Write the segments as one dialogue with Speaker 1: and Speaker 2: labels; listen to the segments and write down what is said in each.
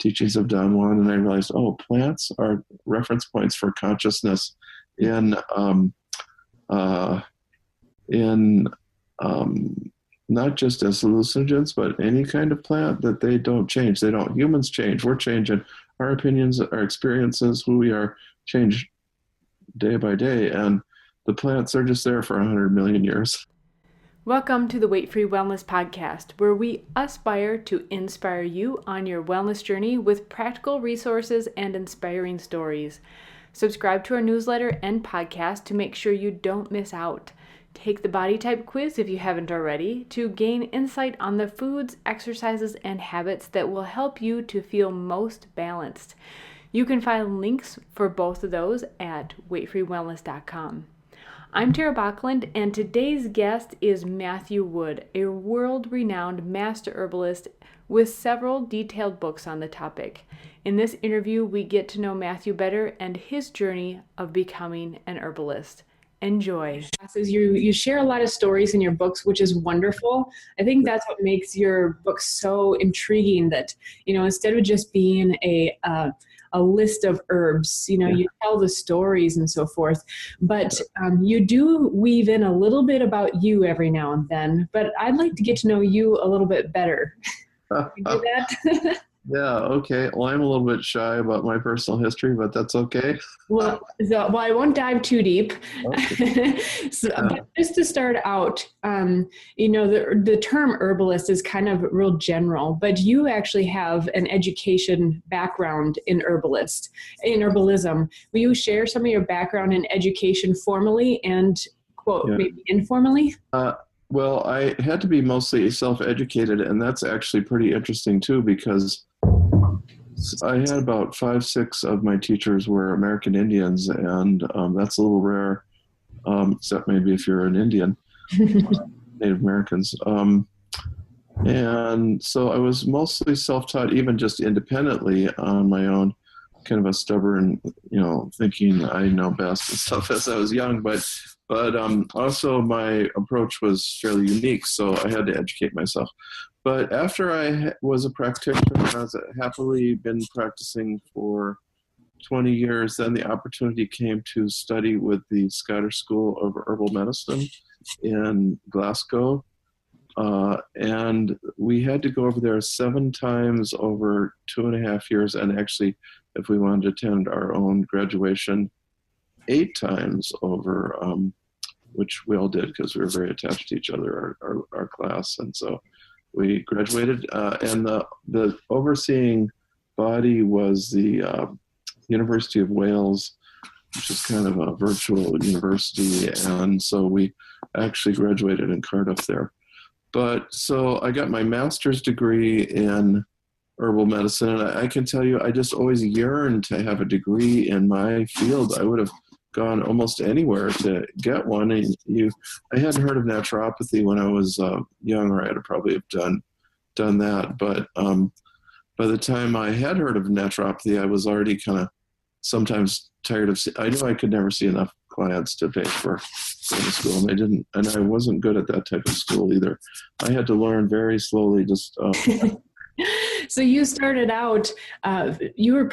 Speaker 1: teachings of Don Juan, and I realized, oh, plants are reference points for consciousness in not just as hallucinogens, but any kind of plant, that they don't change. They don't. Humans change. We're changing. Our opinions, our experiences, who we are, change day by day, and the plants are just there for 100 million years.
Speaker 2: Welcome to the Weight-Free Wellness Podcast, where we aspire to inspire you on your wellness journey with practical resources and inspiring stories. Subscribe to our newsletter and podcast to make sure you don't miss out. Take the body type quiz if you haven't already to gain insight on the foods, exercises, and habits that will help you to feel most balanced. You can find links for both of those at weightfreewellness.com. I'm Tara Bachland, and today's guest is Matthew Wood, a world-renowned master herbalist with several detailed books on the topic. In this interview, we get to know Matthew better and his journey of becoming an herbalist. Enjoy. You share a lot of stories in your books, which is wonderful. I think that's what makes your books so intriguing, that, instead of just being a list of herbs, you tell the stories and so forth, but you do weave in a little bit about you every now and then, but I'd like to get to know you a little bit better. Can you do that?
Speaker 1: Yeah, okay. Well, I'm a little bit shy about my personal history, but that's okay.
Speaker 2: Well, I won't dive too deep.
Speaker 1: Okay.
Speaker 2: But just to start out, the term herbalist is kind of real general, but you actually have an education background in herbalism. Will you share some of your background in education formally and, quote, maybe informally?
Speaker 1: Well, I had to be mostly self-educated, and that's actually pretty interesting too, because I had about 5-6 of my teachers were American Indians, and that's a little rare, except maybe if you're an Indian, Native Americans. And so I was mostly self-taught, even just independently on my own, kind of a stubborn, thinking I know best and stuff as I was young, but also my approach was fairly unique, so I had to educate myself. But after I was a practitioner, and I was happily been practicing for 20 years, then the opportunity came to study with the Scottish School of Herbal Medicine in Glasgow. And we had to go over there 7 times over 2.5 years, and actually, if we wanted to attend our own graduation, 8 times over, which we all did because we were very attached to each other, our class. And so we graduated, and the overseeing body was the University of Wales, which is kind of a virtual university. And so we actually graduated in Cardiff there. But so I got my master's degree in herbal medicine, and I can tell you, I just always yearned to have a degree in my field. I would have gone almost anywhere to get one. And I hadn't heard of naturopathy when I was young, or I'd probably have done that. But by the time I had heard of naturopathy, I was already kind of sometimes tired of. I knew I could never see enough clients to pay for going to school, and I didn't. And I wasn't good at that type of school either. I had to learn very slowly. Just
Speaker 2: So you started out. You were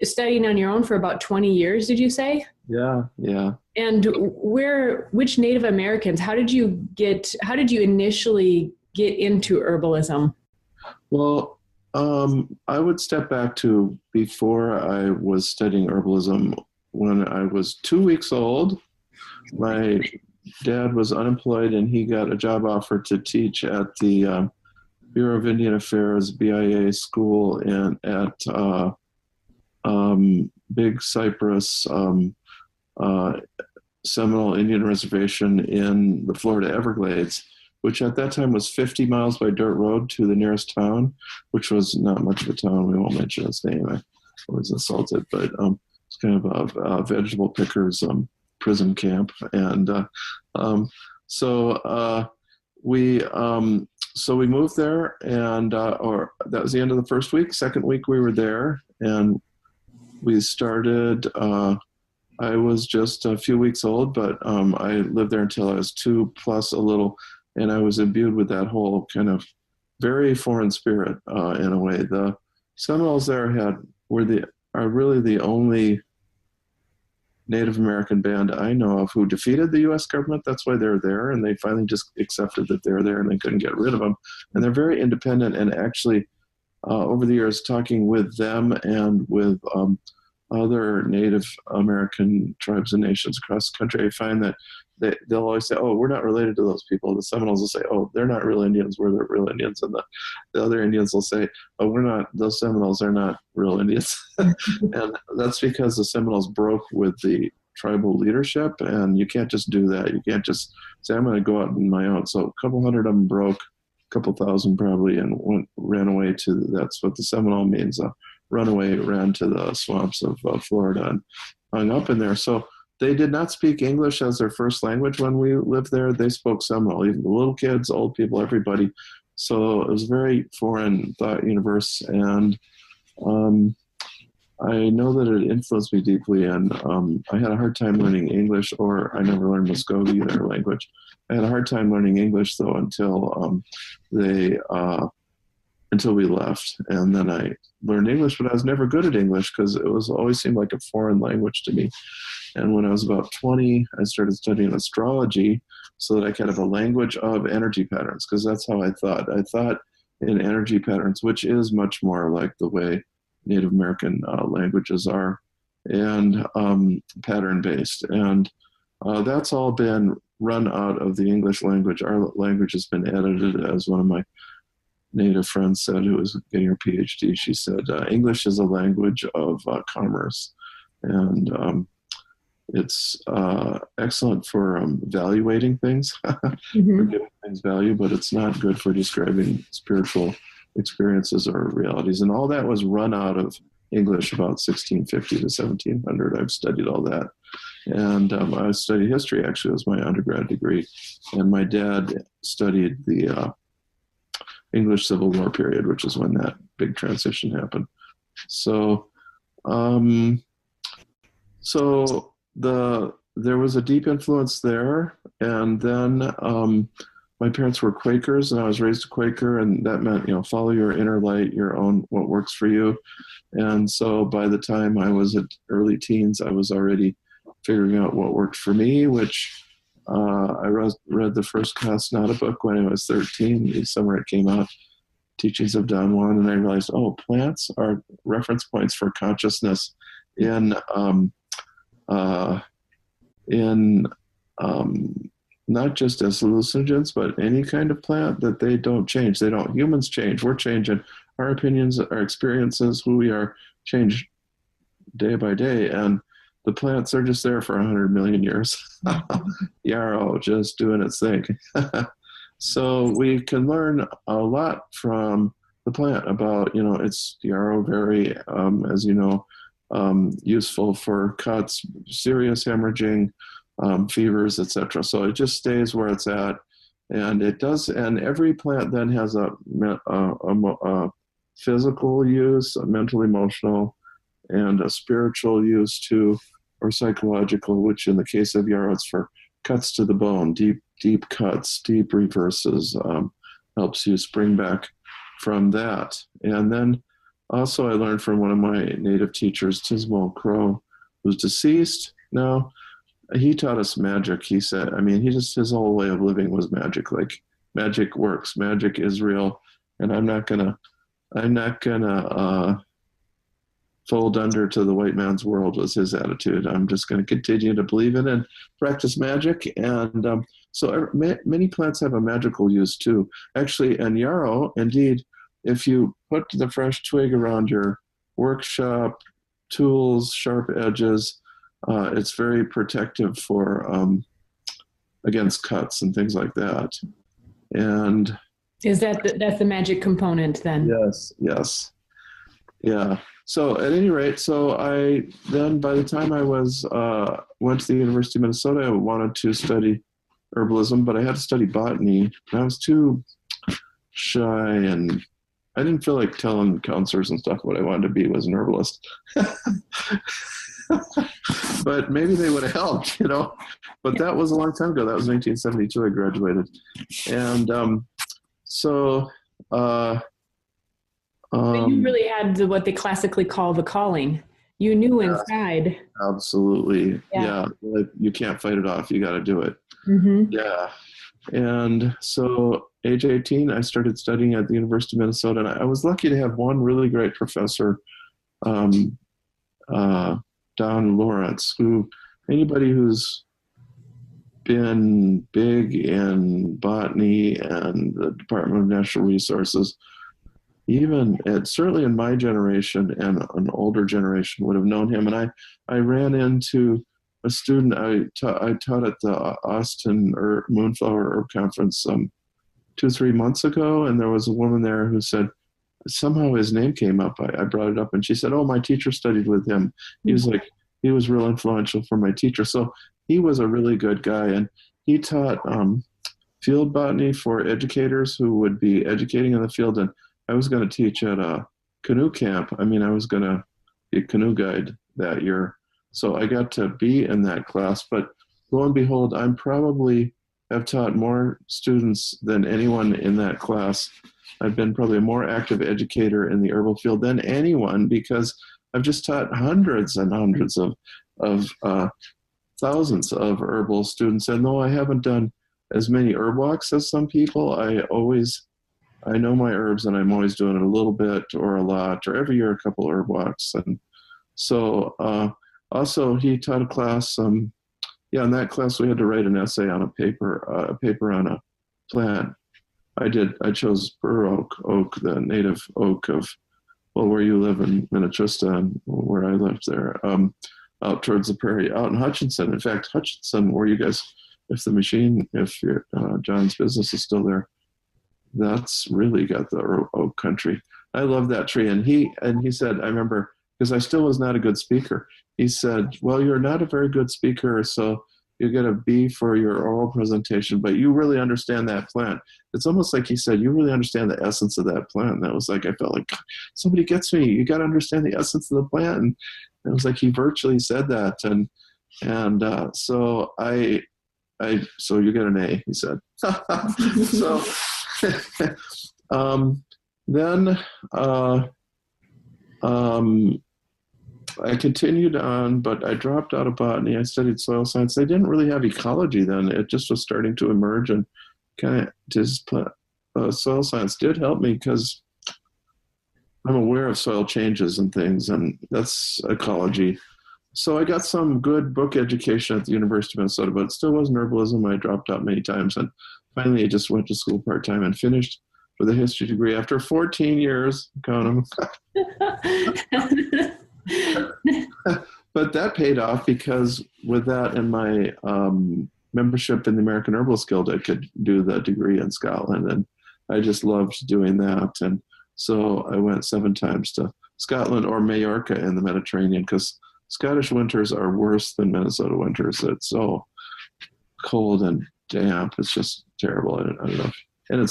Speaker 2: studying on your own for about 20 years, did you say?
Speaker 1: Yeah.
Speaker 2: And which Native Americans, how did you initially get into herbalism?
Speaker 1: Well, I would step back to before I was studying herbalism. When I was 2 weeks old, my dad was unemployed, and he got a job offer to teach at the Bureau of Indian Affairs, BIA school at Big Cypress Seminole Indian Reservation in the Florida Everglades, which at that time was 50 miles by dirt road to the nearest town, which was not much of a town. We won't mention its name. I was insulted, but it's kind of a vegetable pickers prison camp. And so we moved there, and or that was the end of the first week. Second week we were there, and we started. I was just a few weeks old, but I lived there until I was 2 plus a little, and I was imbued with that whole kind of very foreign spirit in a way. Seminoles there are really the only Native American band I know of who defeated the U.S. government. That's why they're there, and they finally just accepted that they're there, and they couldn't get rid of them. And they're very independent. And actually, over the years, talking with them and with other Native American tribes and nations across the country, I find that they'll always say, "Oh, we're not related to those people." The Seminoles will say, "Oh, they're not real Indians. We're the real Indians," and the other Indians will say, "Oh, we're not. Those Seminoles are not real Indians." And that's because the Seminoles broke with the tribal leadership, and you can't just do that. You can't just say, "I'm going to go out on my own." So a couple hundred of them broke, a couple thousand probably, and ran away to. That's what the Seminole means. Runaway ran to the swamps of Florida and hung up in there. So they did not speak English as their first language when we lived there. They spoke Seminole, even the little kids, old people, everybody. So it was a very foreign thought universe. And I know that it influenced me deeply. And I had a hard time learning English, or I never learned Muskogee, their language. I had a hard time learning English, though, until we left. And then I learned English, but I was never good at English because it always seemed like a foreign language to me. And when I was about 20, I started studying astrology so that I could have a language of energy patterns, because that's how I thought. I thought in energy patterns, which is much more like the way Native American languages are, and pattern-based. And that's all been run out of the English language. Our language has been edited, as one of my Native friends said, who was getting her PhD. She said, English is a language of commerce. And it's excellent for evaluating things, for giving things value, but it's not good for describing spiritual experiences or realities. And all that was run out of English about 1650 to 1700. I've studied all that. And I studied history, actually, as my undergrad degree. And my dad studied the English Civil War period, which is when that big transition happened. So, there was a deep influence there, and then my parents were Quakers, and I was raised a Quaker, and that meant, follow your inner light, your own, what works for you. And so by the time I was at early teens, I was already figuring out what worked for me, which I read the first Castaneda book when I was 13, the summer it came out, Teachings of Don Juan, and I realized, plants are reference points for consciousness in not just as hallucinogens, but any kind of plant, that they don't change. Humans change. We're changing. Our opinions, our experiences, who we are, change day by day. And the plants are just there for 100 million years. Yarrow just doing its thing. So we can learn a lot from the plant about, it's yarrow, very, as you know, useful for cuts, serious hemorrhaging, fevers, etc. So it just stays where it's at, and it does. And every plant then has a physical use, a mental, emotional, and a spiritual use too, or psychological. Which in the case of yarrow, it's for cuts to the bone, deep cuts, deep reverses. Helps you spring back from that. And then also I learned from one of my native teachers, Tismo Crow, who's deceased now. He taught us magic. He said, his whole way of living was magic. Like, magic works. Magic is real. And I'm not gonna fold under to the white man's world, was his attitude. I'm just going to continue to believe in and practice magic. And so many plants have a magical use too. Actually, and yarrow, indeed, if you put the fresh twig around your workshop, tools, sharp edges, it's very protective for against cuts and things like that. And
Speaker 2: is that's the magic component then?
Speaker 1: Yes. Yeah. So at any rate, I then, by the time I went to the University of Minnesota, I wanted to study herbalism, but I had to study botany. And I was too shy, and I didn't feel like telling counselors and stuff what I wanted to be was an herbalist. But maybe they would have helped, But that was a long time ago. That was 1972. I graduated. And
Speaker 2: But you really had what they classically call the calling. You knew inside.
Speaker 1: Absolutely.
Speaker 2: Yeah.
Speaker 1: Yeah. You can't fight it off. You got to do it.
Speaker 2: Mm-hmm.
Speaker 1: Yeah. And so, age 18, I started studying at the University of Minnesota. And I was lucky to have one really great professor, um, Don Lawrence, who anybody who's been big in botany and the Department of Natural Resources, even certainly in my generation and an older generation would have known him. And I ran into a student I taught at the Austin Moonflower Herb Conference 2-3 months ago, and there was a woman there who said somehow his name came up. I brought it up, and she said, "Oh, my teacher studied with him. He was real influential for my teacher." So he was a really good guy, and he taught field botany for educators who would be educating in the field. And I was going to teach at a canoe camp. I mean, I was going to be a canoe guide that year. So I got to be in that class. But lo and behold, I'm probably have taught more students than anyone in that class. I've been probably a more active educator in the herbal field than anyone, because I've just taught hundreds and hundreds of thousands of herbal students. And though I haven't done as many herb walks as some people, I know my herbs, and I'm always doing it a little bit or a lot, or every year a couple herb walks. And so also he taught a class. In that class we had to write an essay on a paper on a plant. I chose bur oak, the native oak of, well, where you live in Minnetrista and where I lived there, out towards the prairie, out in Hutchinson. In fact, Hutchinson, where you guys, if your John's business is still there, that's really got the oak country. I love that tree. And he said, I remember, because I still was not a good speaker, he said, "Well, you're not a very good speaker, so you get a B for your oral presentation, but you really understand that plant." It's almost like he said, "You really understand the essence of that plant." And that was like, I felt like, somebody gets me. You got to understand the essence of the plant. And it was like he virtually said that. And so so you get an A, he said. So then I continued on, but I dropped out of botany. I studied soil science. They didn't really have ecology then. It just was starting to emerge, and kind of just soil science did help me because I'm aware of soil changes and things, and that's ecology. So I got some good book education at the University of Minnesota, but it still wasn't herbalism. I dropped out many times, and finally I just went to school part-time and finished with a history degree after 14 years. Count them. But that paid off, because with that and my membership in the American Herbalist Guild, I could do the degree in Scotland, and I just loved doing that. And so I went 7 times to Scotland or Majorca in the Mediterranean, because Scottish winters are worse than Minnesota winters. It's so cold and damp. It's just terrible. I don't know. And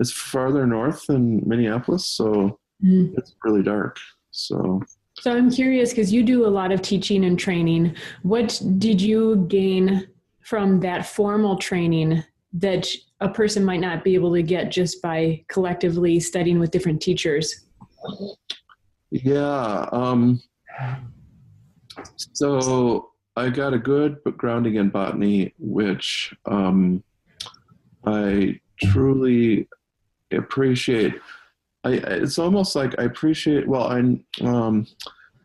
Speaker 1: it's farther north than Minneapolis, so it's really dark. So
Speaker 2: I'm curious, because you do a lot of teaching and training. What did you gain from that formal training that a person might not be able to get just by collectively studying with different teachers?
Speaker 1: Yeah. So I got a good grounding in botany, which I truly appreciate. It's almost like I appreciate, well, I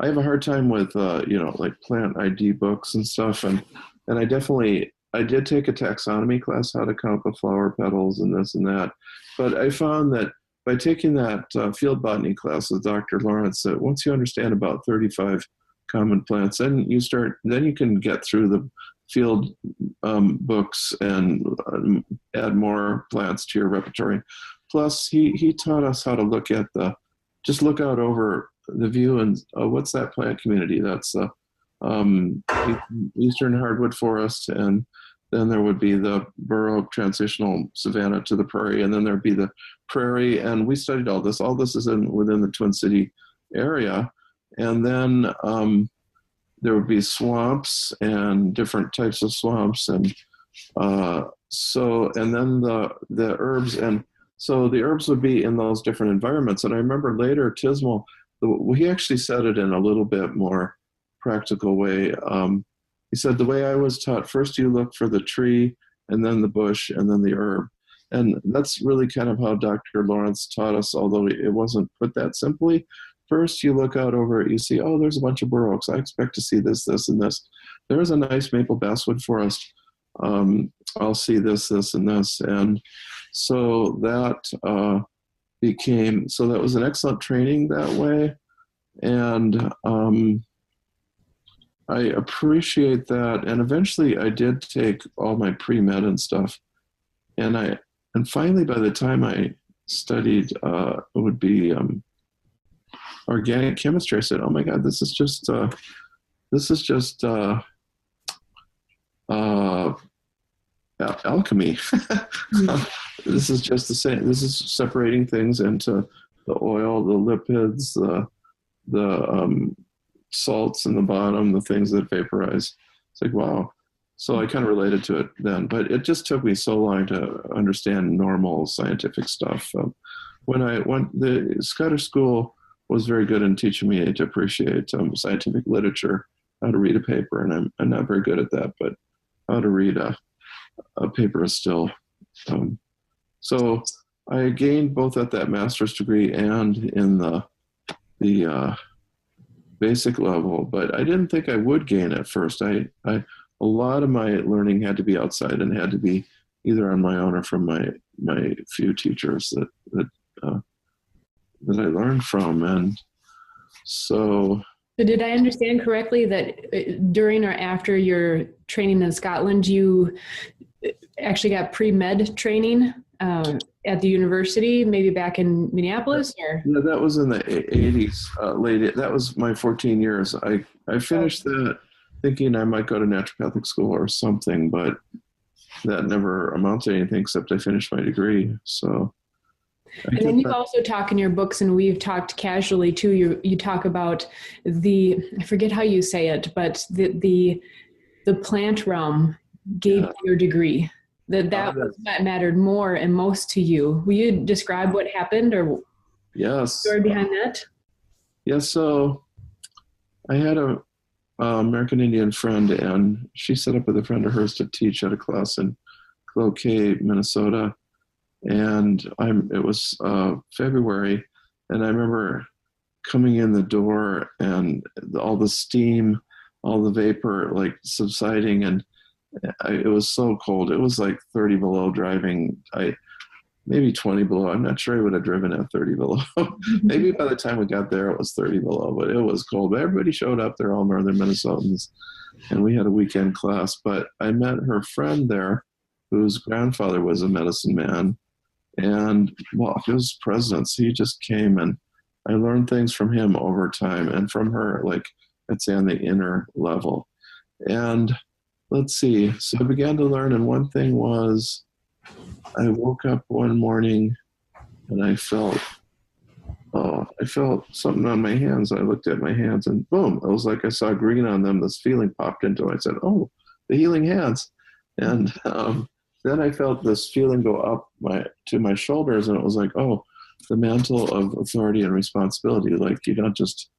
Speaker 1: have a hard time with, like plant ID books and stuff. And I did take a taxonomy class, how to count the flower petals and this and that. But I found that by taking that field botany class with Dr. Lawrence, that once you understand about 35 common plants, then you can get through the field books and add more plants to your repertoire. Plus, he taught us how to look out over the view and what's that plant community? That's the eastern hardwood forest, and then there would be the bur oak transitional savanna to the prairie, and then there'd be the prairie. And we studied all this. All this is within the Twin City area. And then there would be swamps and different types of swamps, and then the herbs. And So the herbs would be in those different environments. And I remember later, Tismal, he actually said it in a little bit more practical way. He said, the way I was taught, first you look for the tree, and then the bush, and then the herb. And that's really kind of how Dr. Lawrence taught us, although it wasn't put that simply. First, you look out over it, you see, oh, there's a bunch of bur oaks. I expect to see this, this, and this. There's a nice maple basswood forest. I'll see this, this, and this. And so that that was an excellent training that way. And I appreciate that. And eventually I did take all my pre-med and stuff. And finally, by the time I studied, it would be organic chemistry, I said, oh my God, this is just alchemy. This is just the same. This is separating things into the oil, the lipids, the salts in the bottom, the things that vaporize. It's like, wow. So I kind of related to it then, but it just took me so long to understand normal scientific stuff. When I went, the Scottish school was very good in teaching me to appreciate scientific literature, how to read a paper, and I'm not very good at that, but how to read a paper is still. So I gained both at that master's degree and in the basic level, but I didn't think I would gain at first. A lot of my learning had to be outside and had to be either on my own or from my few teachers that I learned from. And so
Speaker 2: did I understand correctly that during or after your training in Scotland, you actually got pre-med training at the university, maybe back in Minneapolis? Or?
Speaker 1: No, that was in the 80s, that was my 14 years. I finished that thinking I might go to naturopathic school or something, but that never amounted to anything except I finished my degree. So,
Speaker 2: and then you also talk in your books, and we've talked casually too. You talk about I forget how you say it, but the plant realm gave you your degree. That mattered more and most to you. Will you describe what happened, or
Speaker 1: yes,
Speaker 2: story behind that?
Speaker 1: Yes. So I had a American Indian friend, and she set up with a friend of hers to teach at a class in Cloquet, Minnesota. And it was February, and I remember coming in the door and all the steam, all the vapor like subsiding, and it was so cold. It was like 30 below driving. Maybe 20 below. I'm not sure I would have driven at 30 below. Maybe by the time we got there, it was 30 below, but it was cold. But everybody showed up. They're all northern Minnesotans, and we had a weekend class. But I met her friend there, whose grandfather was a medicine man. And well, his presence, he just came, and I learned things from him over time, and from her, like I'd say on the inner level. And let's see, so I began to learn, and one thing was I woke up one morning and I felt something on my hands. I looked at my hands, and boom, it was like I saw green on them. This feeling popped into it. I said, oh, the healing hands. And then I felt this feeling go up to my shoulders, and it was like, oh, the mantle of authority and responsibility. Like, you don't just,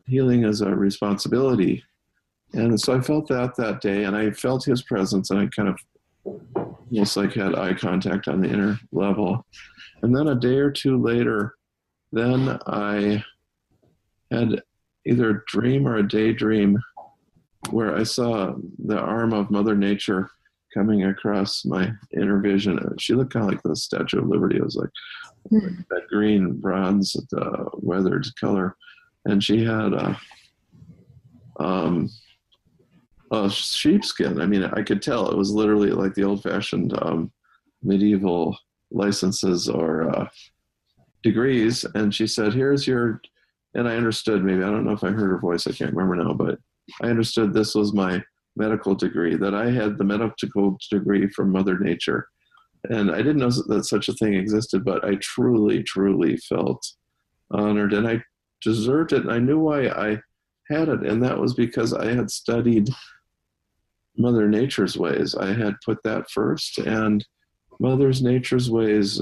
Speaker 1: healing is a responsibility. And so I felt that day, and I felt his presence, and I kind of almost like had eye contact on the inner level. And then a day or two later, then I had either a dream or a daydream where I saw the arm of Mother Nature coming across my inner vision. She looked kind of like the Statue of Liberty. It was like that green bronze, weathered color. And she had a sheepskin. I mean, I could tell it was literally like the old-fashioned medieval licenses or degrees. And she said, here's your, and I understood, maybe, I don't know if I heard her voice, I can't remember now, but I understood this was my medical degree, that I had the medical degree from Mother Nature. And I didn't know that such a thing existed, but I truly, truly felt honored, and I deserved it. And I knew why I had it, and that was because I had studied Mother Nature's ways. I had put that first, and Mother Nature's ways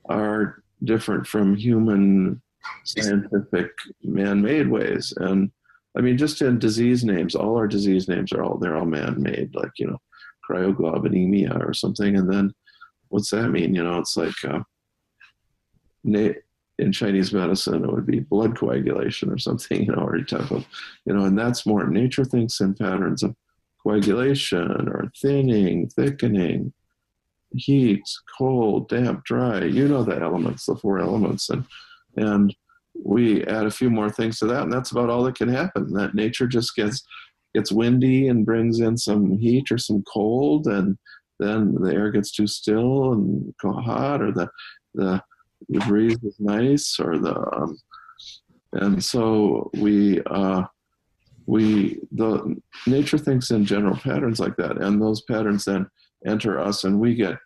Speaker 1: are different from human scientific man-made ways. And I mean, just in disease names, all our disease names they're all man-made, like, cryoglobulinemia or something. And then what's that mean? It's like in Chinese medicine, it would be blood coagulation or something, or type of, and that's more, nature thinks in patterns of coagulation or thinning, thickening, heat, cold, damp, dry, the elements, the 4 elements. And we add a few more things to that, and that's about all that can happen. That nature just gets windy and brings in some heat or some cold, and then the air gets too still and hot, or the breeze is nice, or and so the nature thinks in general patterns like that, and those patterns then enter us, and we get,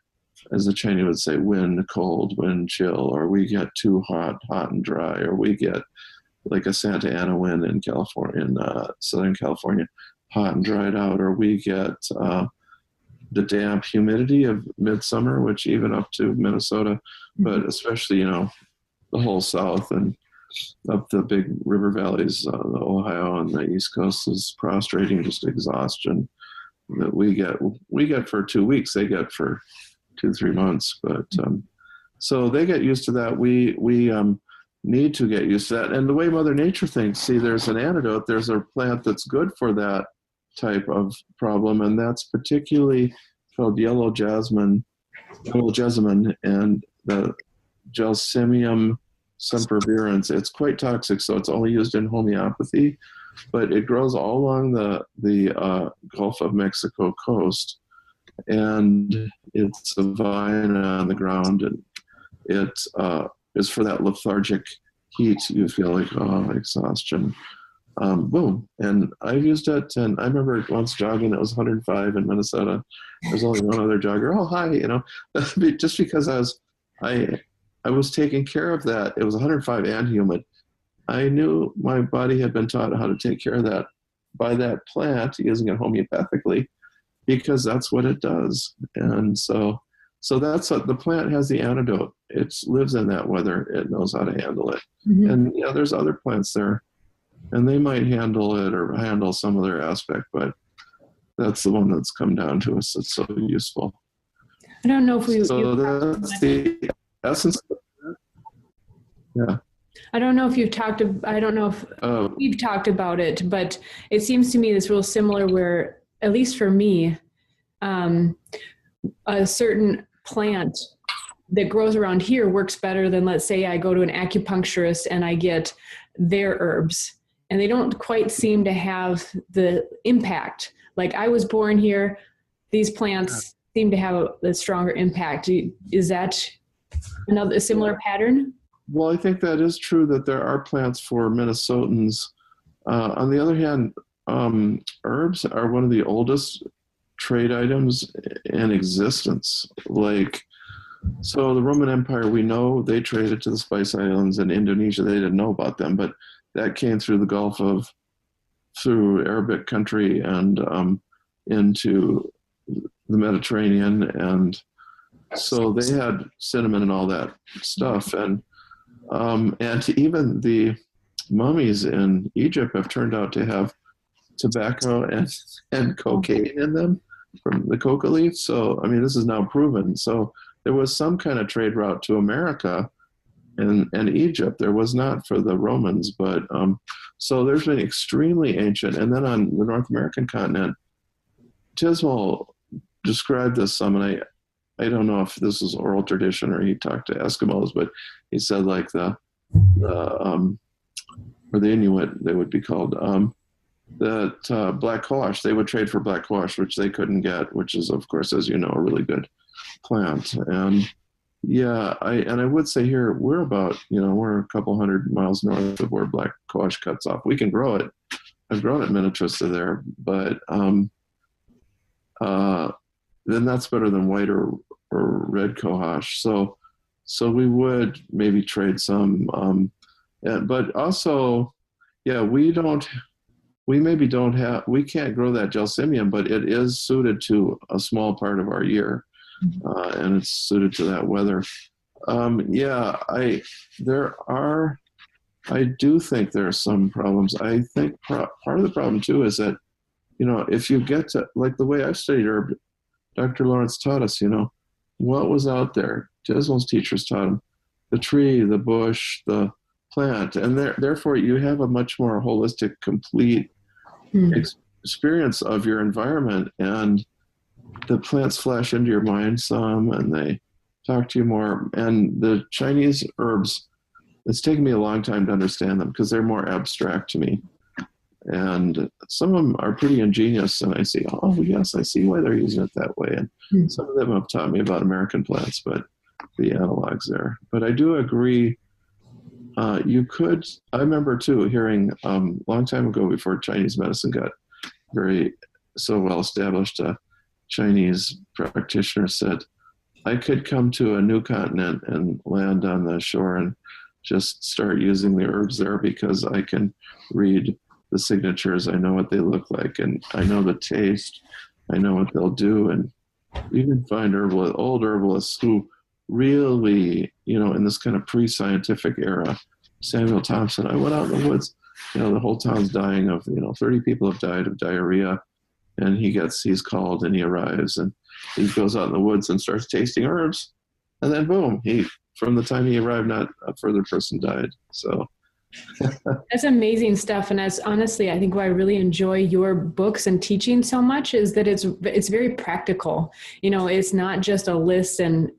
Speaker 1: as the Chinese would say, wind, cold, wind, chill, or we get too hot, hot and dry, or we get like a Santa Ana wind in California, in Southern California, hot and dried out, or we get the damp humidity of midsummer, which even up to Minnesota, but especially, the whole South and up the big river valleys, the Ohio and the East Coast is prostrating, just exhaustion that we get for 2 weeks, they get for 2-3 months. But so they get used to that. We need to get used to that. And the way Mother Nature thinks, see, there's an antidote. There's a plant that's good for that type of problem, and that's particularly called yellow jessamine, and the Gelsemium sempervirens. It's quite toxic, so it's only used in homeopathy, but it grows all along the Gulf of Mexico coast, and it's a vine on the ground, and it is for that lethargic heat. You feel like, exhaustion. Boom. And I've used it, and I remember once jogging, it was 105 in Minnesota. There's only one other jogger. Oh, hi, just because I was taking care of that. It was 105 and humid. I knew my body had been taught how to take care of that by that plant, using it homeopathically, because that's what it does. And so that's what the plant has, the antidote. It lives in that weather. It knows how to handle it. Mm-hmm. And there's other plants there, and they might handle it or handle some other aspect, but that's the one that's come down to us. It's so useful.
Speaker 2: I don't know if
Speaker 1: that's the essence of that. Yeah.
Speaker 2: I don't know if we've talked about it, but it seems to me it's real similar where, at least for me, a certain plant that grows around here works better than, let's say, I go to an acupuncturist and I get their herbs, and they don't quite seem to have the impact. Like, I was born here, these plants seem to have a stronger impact. Is that a similar pattern?
Speaker 1: Well, I think that is true, that there are plants for Minnesotans. On the other hand, herbs are one of the oldest trade items in existence. So the Roman Empire, we know they traded to the Spice Islands and Indonesia. They didn't know about them, but that came through the through Arabic country and into the Mediterranean. And so they had cinnamon and all that stuff. And even the mummies in Egypt have turned out to have tobacco and cocaine in them from the coca leaf. So, I mean, this is now proven. So there was some kind of trade route to America and Egypt. There was not for the Romans, but so there's been extremely ancient. And then on the North American continent, Tismal described this some, and I don't know if this is oral tradition or he talked to Eskimos, but he said or the Inuit, they would be called, that black cohosh, they would trade for black cohosh, which they couldn't get, which is, of course, as you know, a really good plant. And yeah, I would say here, we're about, we're a couple 100 miles north of where black cohosh cuts off. We can grow it. I've grown it Minnetrista there, but then that's better than white or red cohosh. So we would maybe trade some, but also, yeah, we can't grow that gelsemium, but it is suited to a small part of our year, and it's suited to that weather. Yeah, I do think there are some problems. I think part of the problem too is that, if you get to, like the way I studied herb, Dr. Lawrence taught us, what was out there. Desmond's teachers taught him the tree, the bush, the plant, and therefore you have a much more holistic, complete experience of your environment, and the plants flash into your mind some, and they talk to you more. And the Chinese herbs, it's taken me a long time to understand them because they're more abstract to me. And some of them are pretty ingenious, and I say, oh, yes, I see why they're using it that way. And some of them have taught me about American plants, but the analogs there. But I do agree. I remember too hearing a long time ago, before Chinese medicine got so well established, a Chinese practitioner said, I could come to a new continent and land on the shore and just start using the herbs there because I can read the signatures. I know what they look like, and I know the taste. I know what they'll do. And you can find old herbalists who really, in this kind of pre-scientific era, Samuel Thompson, I went out in the woods, the whole town's dying of, 30 people have died of diarrhea, and he's called and he arrives and he goes out in the woods and starts tasting herbs. And then boom, from the time he arrived, not a further person died. So
Speaker 2: that's amazing stuff. And that's honestly, I think why I really enjoy your books and teaching so much is that it's very practical. It's not just a list and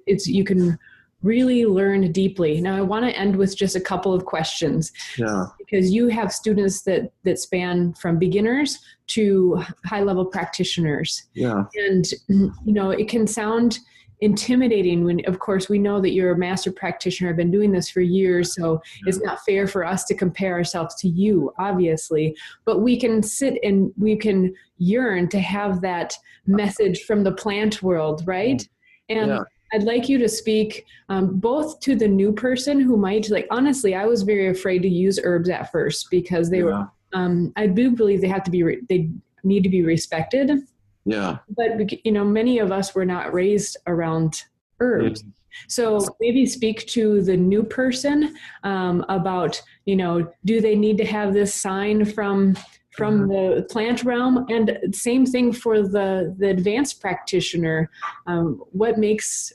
Speaker 2: you can really learn deeply. Now I want to end with just a couple of questions.
Speaker 1: Yeah.
Speaker 2: Because you have students that span from beginners to high level practitioners.
Speaker 1: Yeah.
Speaker 2: And it can sound intimidating when, of course, we know that you're a master practitioner. I've been doing this for years, so it's not fair for us to compare ourselves to you, obviously, but we can sit and we can yearn to have that message from the plant world, right? And I'd like you to speak both to the new person who might, honestly, I was very afraid to use herbs at first because they were, I do believe they need to be respected.
Speaker 1: Yeah.
Speaker 2: But, many of us were not raised around herbs. Yeah. So maybe speak to the new person about, do they need to have this sign from the plant realm? And same thing for the advanced practitioner. What makes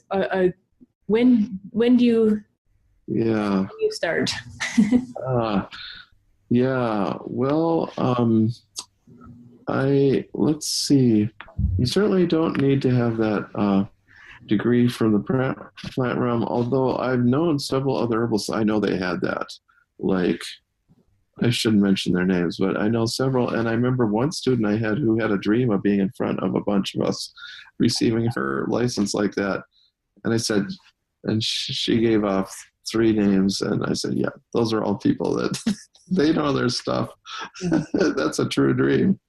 Speaker 2: when do you start? Well,
Speaker 1: let's see. You certainly don't need to have that degree from the plant realm, although I've known several other herbalists. I know they had that. I shouldn't mention their names, but I know several. And I remember one student I had who had a dream of being in front of a bunch of us receiving her license like that. And I said, and she gave off 3 names. And I said, yeah, those are all people that they know their stuff. That's a true dream.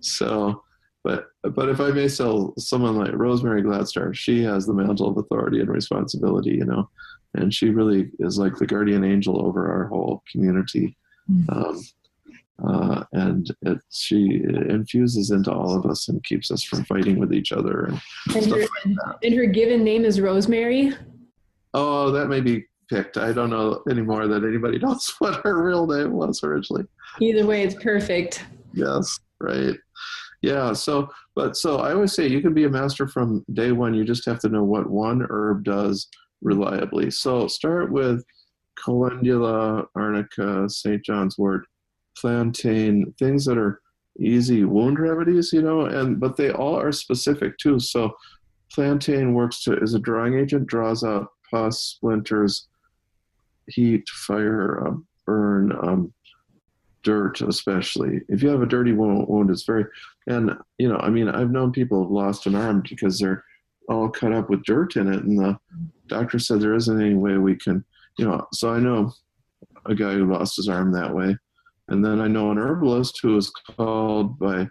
Speaker 1: So, but if I may tell someone like Rosemary Gladstar, she has the mantle of authority and responsibility, and she really is like the guardian angel over our whole community. And she infuses into all of us and keeps us from fighting with each other and stuff like that.
Speaker 2: And her given name is Rosemary?
Speaker 1: Oh, that may be picked. I don't know anymore that anybody knows what her real name was originally.
Speaker 2: Either way, it's perfect.
Speaker 1: Yes, right. Yeah, so I always say you can be a master from day one. You just have to know what one herb does reliably. So start with calendula, arnica, St. John's wort, plantain, things that are easy wound remedies, but they all are specific too. So plantain works as a drying agent, draws out pus, splinters, heat, fire, burn, dirt, especially. If you have a dirty wound, it's very, and I've known people have lost an arm because they're all cut up with dirt in it, and the doctor said there isn't any way we can, so I know a guy who lost his arm that way. And then I know an herbalist who was called by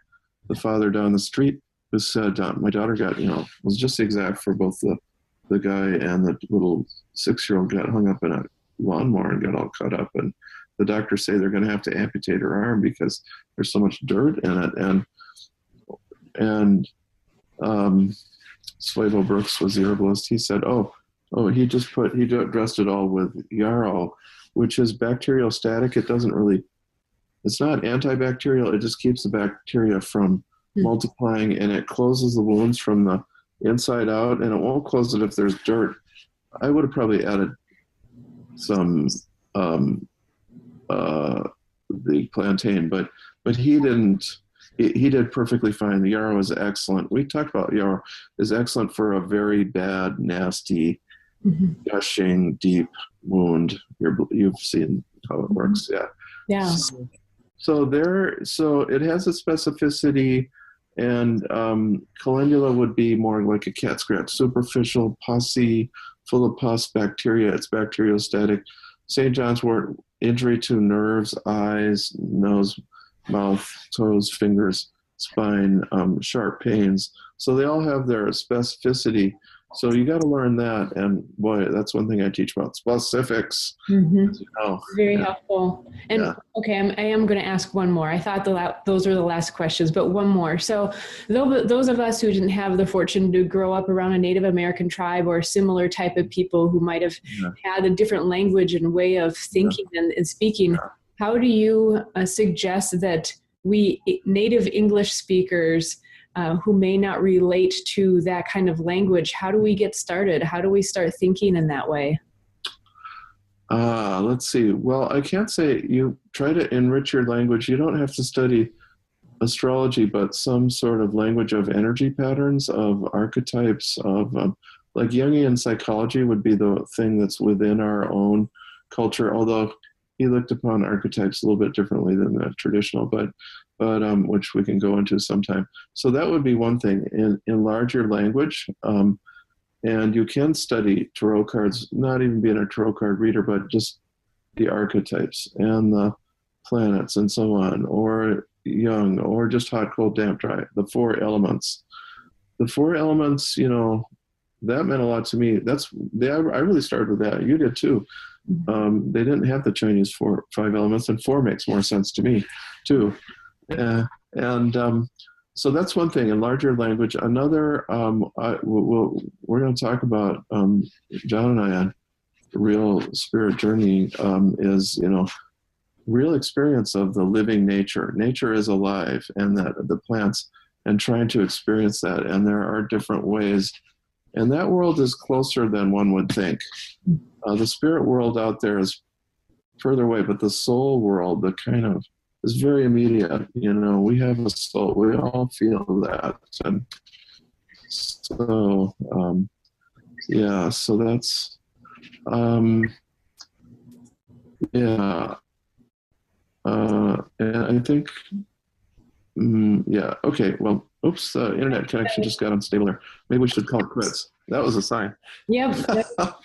Speaker 1: the father down the street who said, my daughter got, was just exact for both the guy and the little 6-year-old got hung up in a lawnmower and got all cut up. And the doctors say they're going to have to amputate her arm because there's so much dirt in it. And Slavo Brooks was the herbalist. He said, he dressed it all with yarrow, which is bacteriostatic. It's not antibacterial. It just keeps the bacteria from multiplying, and it closes the wounds from the inside out, and it won't close it if there's dirt. I would have probably added some the plantain, but he didn't. He did perfectly fine. The yarrow is excellent. We talked about yarrow is excellent for a very bad, nasty, gushing, deep wound. You've seen how it works, yeah.
Speaker 2: Yeah.
Speaker 1: So it has a specificity, and calendula would be more like a cat scratch, superficial, pussy, full of pus, bacteria. It's bacteriostatic. St. John's wort, injury to nerves, eyes, nose, mouth, toes, fingers, spine, sharp pains. So they all have their specificity. So you got to learn that. And boy, that's one thing I teach about specifics.
Speaker 2: Very helpful. And okay, I am going to ask one more. I thought those were the last questions, but one more. So those of us who didn't have the fortune to grow up around a Native American tribe or a similar type of people who might have had a different language and way of thinking and speaking, how do you suggest that we native English speakers who may not relate to that kind of language, how do we get started? How do we start thinking in that way?
Speaker 1: Let's see. Well, I can't say you try to enrich your language. You don't have to study astrology, but some sort of language of energy patterns, of archetypes, of like Jungian psychology would be the thing that's within our own culture, although he looked upon archetypes a little bit differently than the traditional, but which we can go into sometime. So that would be one thing. Enlarge your language, and you can study tarot cards, not even being a tarot card reader, but just the archetypes and the planets and so on, or Jung, or just hot, cold, damp, dry, the 4 elements. The 4 elements, that meant a lot to me. I really started with that. You did too. They didn't have the Chinese 5 elements, and 4 makes more sense to me too. So that's one thing, enlarge your language. Another, we're going to talk about, John and I on Real Spirit Journey, is, real experience of the living nature. Nature is alive, and that the plants, and trying to experience that. And there are different ways. And that world is closer than one would think. The spirit world out there is further away, but the soul world, the kind of, is very immediate. We have a soul. We all feel that. And so, so that's, and I think, okay, well, oops, the internet connection just got unstable there. Maybe we should call it quits. That was a sign.
Speaker 2: Yep.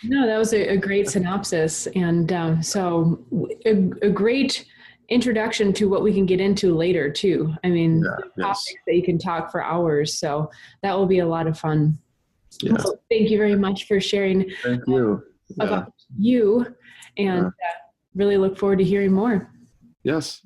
Speaker 2: No, that was a great synopsis. And so a great introduction to what we can get into later too. I mean, topics that you can talk for hours. So that will be a lot of fun. Yeah. Well, thank you very much for sharing about you, and really look forward to hearing more.
Speaker 1: Yes.